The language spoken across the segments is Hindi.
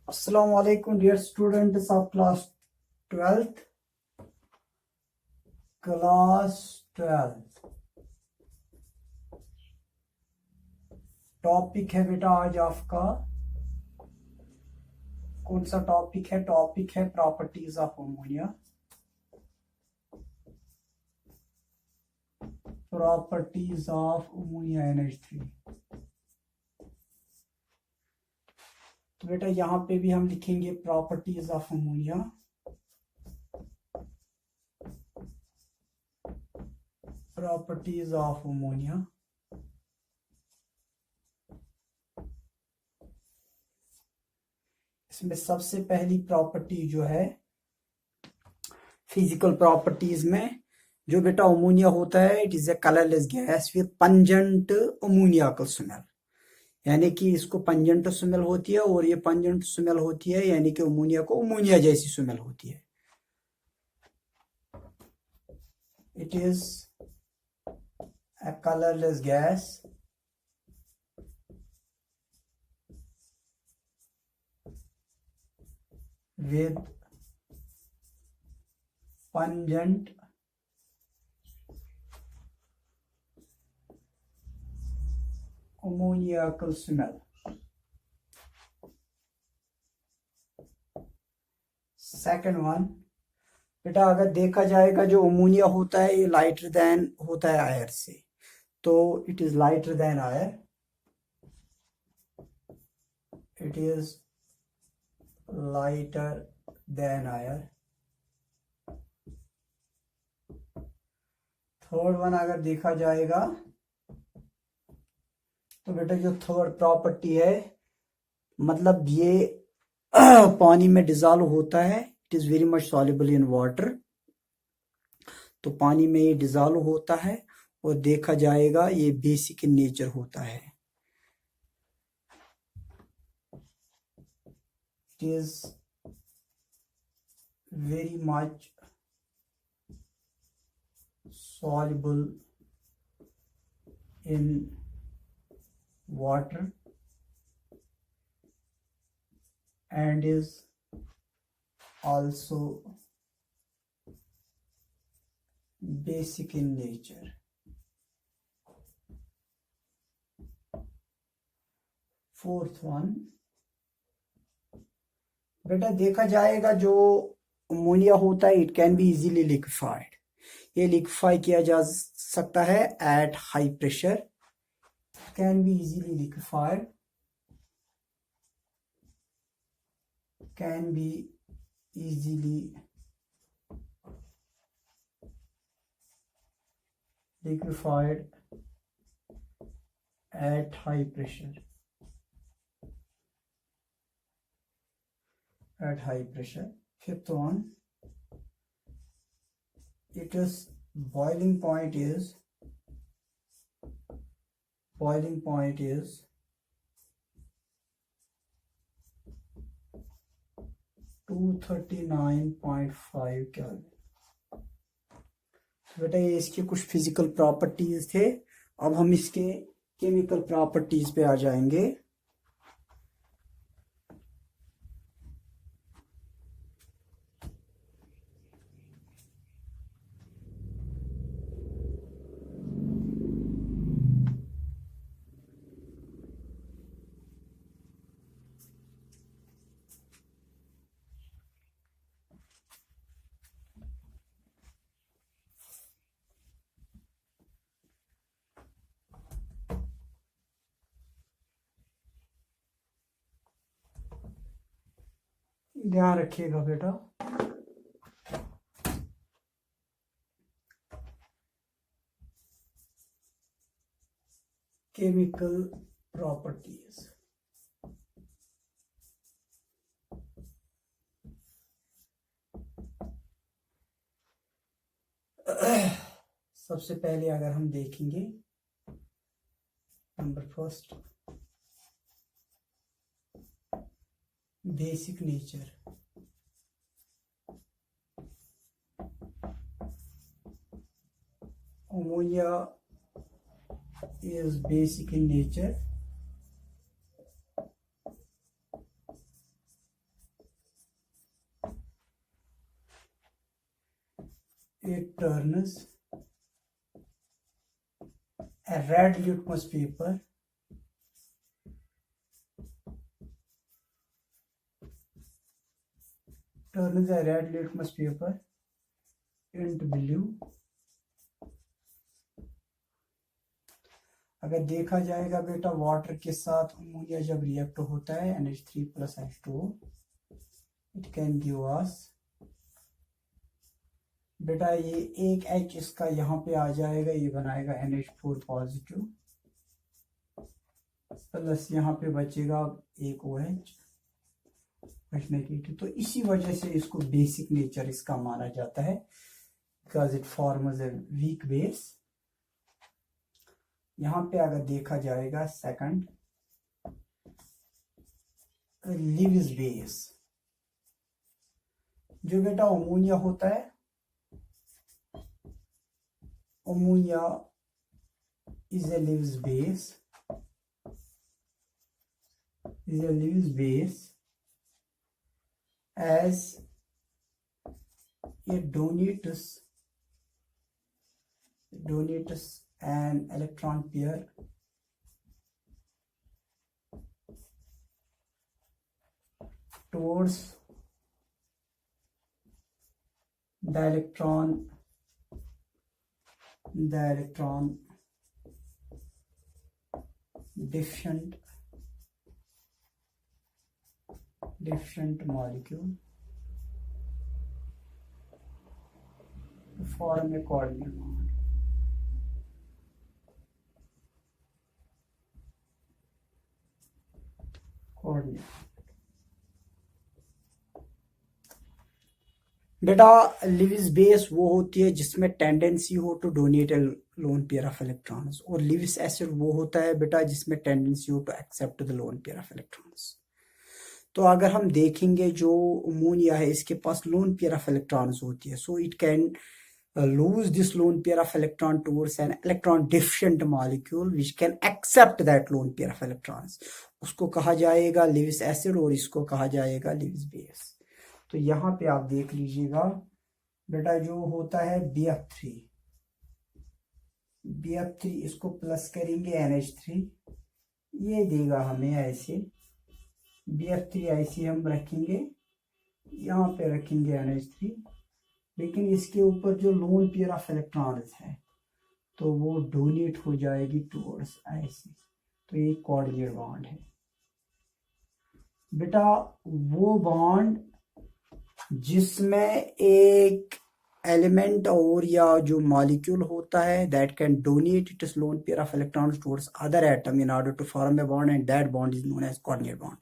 Assalamu alaikum, dear students of class 12th. Topic है बेटा आज आपका कौन सा टॉपिक है? टॉपिक है properties of ammonia. Properties of ammonia NH3। तो बेटा यहाँ पे भी हम लिखेंगे properties of ammonia. Properties of ammonia. इसमें सबसे पहली प्रॉपर्टी जो है फिजिकल प्रॉपर्टीज में, जो बेटा अमोनिया होता है, it is a colourless gas with pungent अमोनियाकल smell. यानी कि इसको पंजेंट स्मेल होती है और ये पंजेंट स्मेल होती है, यानी कि अमोनिया को अमोनिया जैसी स्मेल होती है। It is a colorless gas with pungent ammoniacal smell। Second one बेटा, अगर देखा जाएगा जो अमोनिया होता है ये लाइटर देन होता है आयर से, तो it is lighter than air. It is lighter than air. Third one अगर देखा जाएगा तो बेटा जो थर्ड प्रॉपर्टी है, मतलब ये पानी में डिजॉल्व होता है। It is very much soluble in water. तो पानी में ये डिजॉल्व होता है और देखा जाएगा ये बेसिक इन नेचर होता है। It is very much soluble in water and is also basic in nature। Fourth one बेटा देखा जाएगा जो अमोनिया होता है, it can be easily liquefied. ये लिक्विफाई किया जा सकता है at high pressure. Can be easily liquefied. Can be easily liquefied at high pressure। At high pressure। Fifth one, it is boiling point is 239.5 kelvin. बेटा ये इसके कुछ फिजिकल प्रॉपर्टीज थे। अब हम इसके केमिकल प्रॉपर्टीज पे आ जाएंगे। ध्यान रखिएगा बेटा, केमिकल प्रॉपर्टीज। सबसे पहले अगर हम देखेंगे number first, basic nature. Ammonia is basic in nature it turns a red litmus paper into blue. अगर देखा जाएगा बेटा वाटर के साथ अमोनिया जब रिएक्ट होता है NH3 plus H2O, it can give us बेटा ये एक H इसका यहाँ पे आ जाएगा, ये बनाएगा NH4 पॉजिटिव प्लस यहाँ पे बचेगा एक OH नेगेटिव। तो इसी वजह से इसको बेसिक नेचर इसका माना जाता है, because it forms a weak base. यहाँ पे अगर देखा जाएगा सेकंड लिविस बेस, जो बेटा अमोनिया होता है, ammonia is a Lewis base as it donates an electron pair towards the electron deficient molecule to form a coordinate bond. बेटा लिविस बेस वो होती है जिसमें टेंडेंसी हो to donate a lone pair of electrons, और लिविस एसिड वो होता है बेटा जिसमें टेंडेंसी हो to accept the lone pair of electrons. तो अगर हम देखेंगे जो अमोनिया है इसके पास लोन पेयर ऑफ इलेक्ट्रॉन्स होती है, so it can lose this lone pair of electron towards an electron deficient molecule which can accept that lone pair of electrons, उसको कहा जाएगा लिविस एसिड और इसको कहा जाएगा लिविस बेस। तो यहाँ पे आप देख लीजिएगा बेटा जो होता है BF3 इसको प्लस करेंगे NH3, ये देगा हमें ऐसे BF3 ऐसे हम रखेंगे, यहाँ पे रखेंगे NH3, लेकिन इसके ऊपर जो लोन पेयर ऑफ इलेक्ट्रॉन्स है तो वो डोनेट हो जाएगी टुवर्ड्स ऐसे, तो ये कोऑर्डिनेट बॉन्ड है बेटा। वो बॉन्ड जिसमें एक एलिमेंट और या जो मॉलिक्यूल होता है that can donate its lone pair of electrons towards other atom in order to form a bond, and that bond is known as coordinate bond.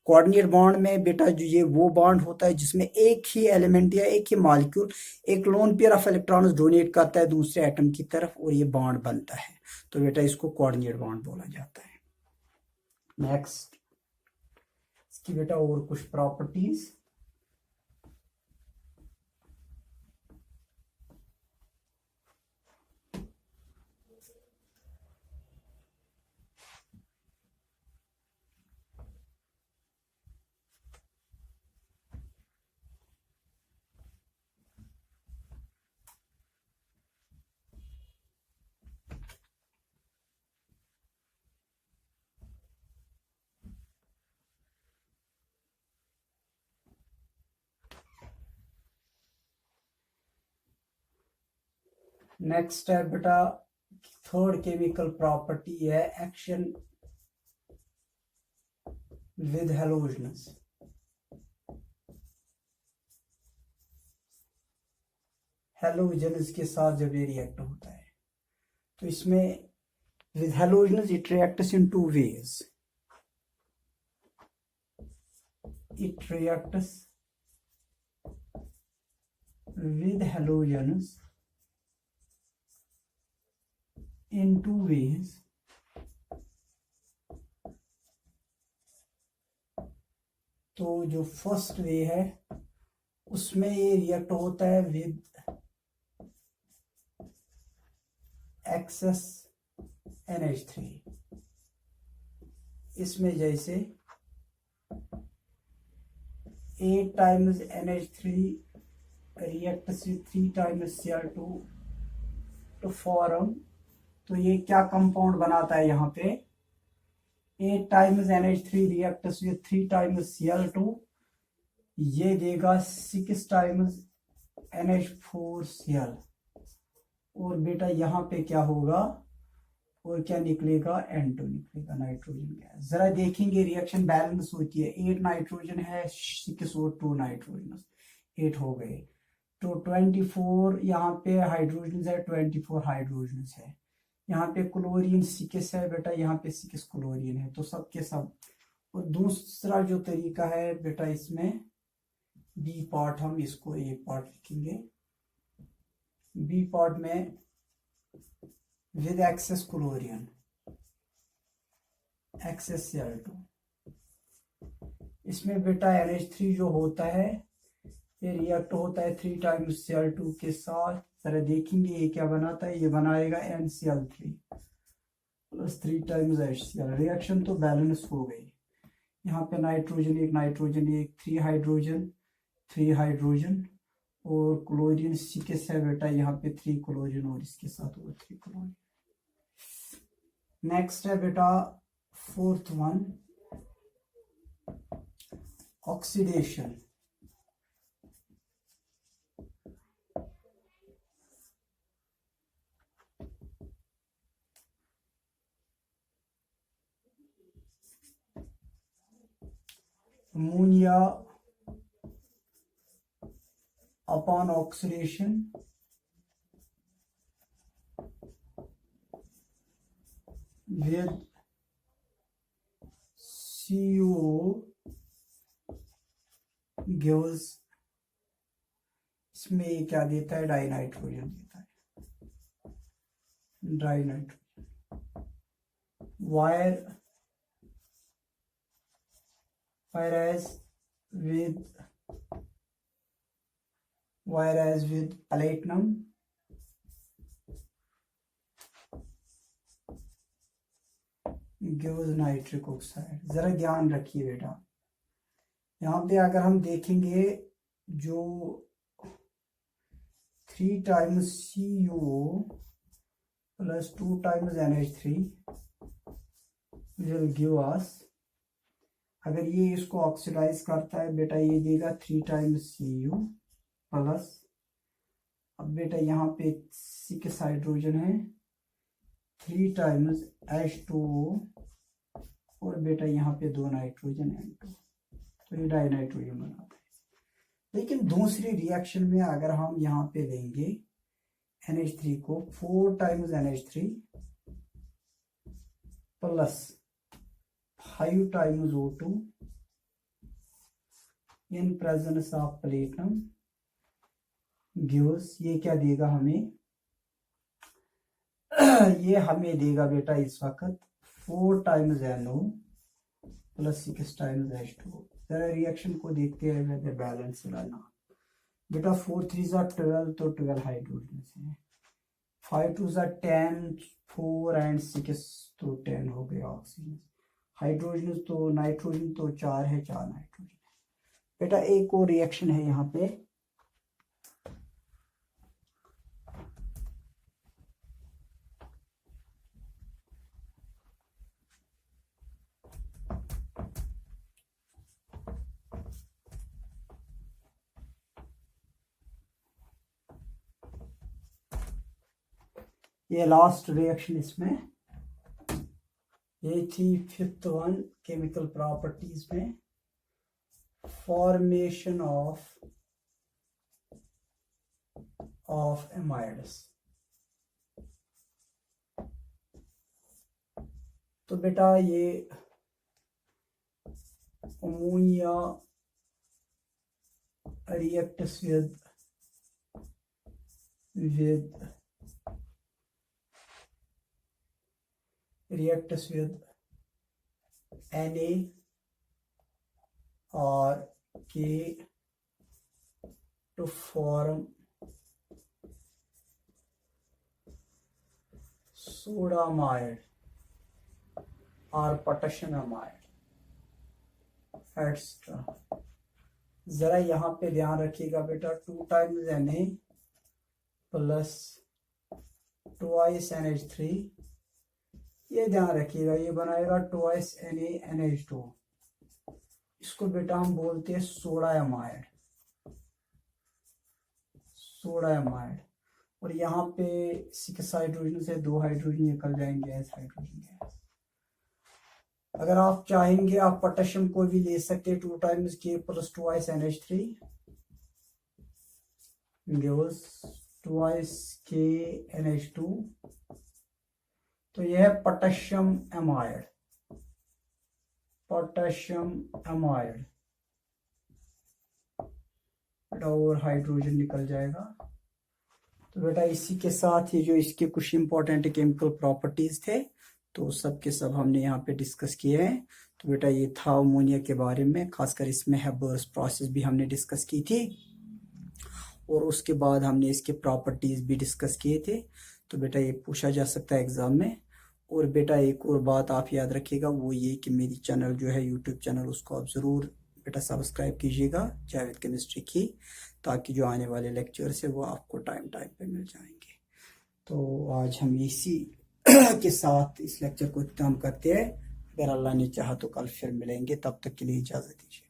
Coordinate bond में बेटा जो ये वो बॉन्ड होता है जिसमें एक ही एलिमेंट या एक ही मॉलिक्यूल एक loan pair of electrons donate करता है दूसरे एटम की तरफ और ये बॉन्ड बनता है, तो बेटा इसको कोऑर्डिनेट बॉन्ड बोला जाता है। नेक्स्ट इसकी बेटा और कुछ प्रॉपर्टीज, नेक्स्ट है बेटा थर्ड केमिकल प्रॉपर्टी है एक्शन विद हेलोजनस। हेलोजनस के साथ जब ये रिएक्ट होता है तो इसमें with halogens it reacts in two ways, it reacts with halogens in two ways. तो जो फर्स्ट वे है उसमें ये रिएक्ट होता है विद एक्सेस NH3, इसमें जैसे 8 times NH3 reacts with 3 times Cl2 to form, तो ये क्या कंपाउंड बनाता है यहाँ पे, 8 times NH3 reacts with 3 times Cl2, ये देगा 6 times NH4Cl, और बेटा यहाँ पे क्या होगा, और क्या निकलेगा, N2 निकलेगा, नाइट्रोजन गैस। जरा देखेंगे रिएक्शन बैलेंस होती है, 8 नाइट्रोजन है, 6 और 2 नाइट्रोजन, 8 हो गए, तो 24 यहाँ पे हाइड्रोजन है, 24 हाइड्रोजन है, यहाँ पे क्लोरीन 6 है बेटा, यहाँ पे 6 क्लोरीन है, तो सब के सब। और दूसरा जो तरीका है बेटा, इसमें बी पार्ट, हम इसको ए पार्ट लिखेंगे, बी पार्ट में with excess chlorine, excess Cl2, इसमें बेटा NH3 जो होता है ये रिएक्ट होता है 3 टाइम्स Cl2 के साथ। जरा देखेंगे ये क्या बनाता है, ये बनाएगा NCl3 plus 3 times HCl। Reaction तो बैलेंस हो गई, यहाँ पे नाइट्रोजन एक, नाइट्रोजन एक, 3 हाइड्रोजन, 3 हाइड्रोजन, और क्लोरीन 6 है बेटा, यहाँ पे 3 क्लोरीन और इसके साथ और 3 क्लोरीन। नेक्स्ट है बेटा 4th one, oxidation. Ammonia upon oxidation with CO gives, इसमें ये क्या देता है, डाई नाइट्रोजन देता है, die nitrogen. whereas with platinum gives nitric oxide. जरा ध्यान रखिए बेटा, यहाँ पे अगर हम देखेंगे जो 3 times CO plus 2 times NH3 will give us, अगर ये इसको ऑक्सीडाइज करता है बेटा, ये देगा 3 टाइम्स Cu प्लस, अब बेटा यहाँ पे 6 हाइड्रोजन है, 3 टाइम्स H2O, और बेटा यहाँ पे 2 नाइट्रोजन N2, तो ये डाई नाइट्रोजन बनाता है। लेकिन दूसरी रिएक्शन में अगर हम यहाँ पे लेंगे NH3 को, 4 times NH3 plus 5 times O2 in presence of platinum gives, ये क्या देगा हमें, ये हमें देगा बेटा इस वक्त 4 times NO plus 6 times H2O। जरा रिएक्शन को देखते हैं, बैलेंस लाना बेटा, 4 3 12, तो 12 हाइड्रोजन है, 5 2 10, 4 एंड 6 तो 10 हो गया ऑक्सीजन। हाइड्रोजन तो नाइट्रोजन तो 4 है, 4 नाइट्रोजन है बेटा। एक और रिएक्शन है यहाँ पे, ये लास्ट रिएक्शन इसमें, ये थी 5th वन, केमिकल प्रॉपर्टीज में, फॉर्मेशन ऑफ एमाइड्स। तो बेटा ये ammonia reacts with Na or K to form sodamide or potassium amide, etc. जरा यहाँ पे ध्यान रखिएगा बेटा, 2 times Na plus twice NH3, ये ध्यान रखिएगा, ये बनाएगा ट्वाइस NaNH2। इसको बेटा हम बोलते हैं सोडायमाइड, सोडायमाइड। और यहाँ पे 6 हाइड्रोजन से 2 हाइड्रोजन निकल जाएंगे एस हाइड्रोजन गैस। अगर आप चाहेंगे आप पोटेशियम को भी ले सकते हैं, 2 times K plus twice NH3 gives twice K NH2। तो यह है पोटेशियम एमाइड, पोटेशियम एमाइड। बेटा और हाइड्रोजन निकल जाएगा। तो बेटा इसी के साथ ये जो इसके कुछ इंपॉर्टेंट केमिकल प्रॉपर्टीज थे तो सब के सब हमने यहाँ पे डिस्कस किए हैं। तो बेटा ये था अमोनिया के बारे में, खासकर इसमें हैबर्स प्रोसेस भी हमने डिस्कस की थी और उसके बाद हमने इसके प्रॉपर्टीज भी डिस्कस किए थे। तो बेटा ये पूछा जा सकता है एग्जाम में। और बेटा एक और बात आप याद रखिएगा, वो ये कि मेरी चैनल जो है यूट्यूब चैनल, उसको आप ज़रूर बेटा सब्सक्राइब कीजिएगा जावेद केमिस्ट्री की, ताकि जो आने वाले लेक्चर्स है वो आपको टाइम पे मिल जाएंगे। तो आज हम इसी के साथ इस लेक्चर को इख्तिताम करते हैं। अगर अल्लाह ने चाहा तो कल फिर मिलेंगे, तब तक के लिए इजाज़त दीजिए।